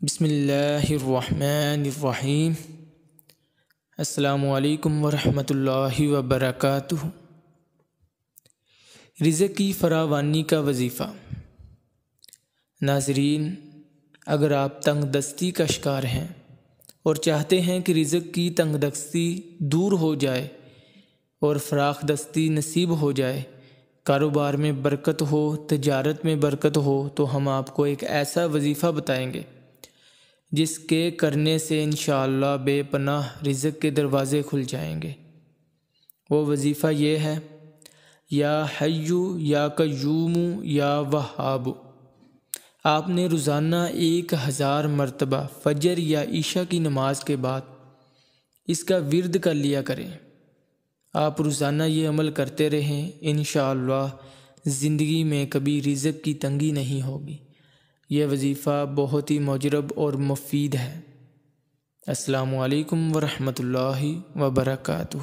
بسم اللہ الرحمن الرحیم۔ السلام علیکم ورحمۃ اللہ وبرکاتہ۔ رزق کی فراوانی کا وظیفہ۔ ناظرین، اگر آپ تنگ دستی کا شکار ہیں اور چاہتے ہیں کہ رزق کی تنگ دستی دور ہو جائے اور فراخ دستی نصیب ہو جائے، کاروبار میں برکت ہو، تجارت میں برکت ہو، تو ہم آپ کو ایک ایسا وظیفہ بتائیں گے جس کے کرنے سے انشاءاللہ بے پناہ رزق کے دروازے کھل جائیں گے۔ وہ وظیفہ یہ ہے: یا حیّ یا قیوم یا وہاب۔ آپ نے روزانہ 1000 مرتبہ فجر یا عشاء کی نماز کے بعد اس کا ورد کر لیا کریں۔ آپ روزانہ یہ عمل کرتے رہیں، انشاءاللہ زندگی میں کبھی رزق کی تنگی نہیں ہوگی۔ یہ وظیفہ بہت ہی مجرب اور مفید ہے۔ السلام علیکم ورحمۃ اللہ وبرکاتہ۔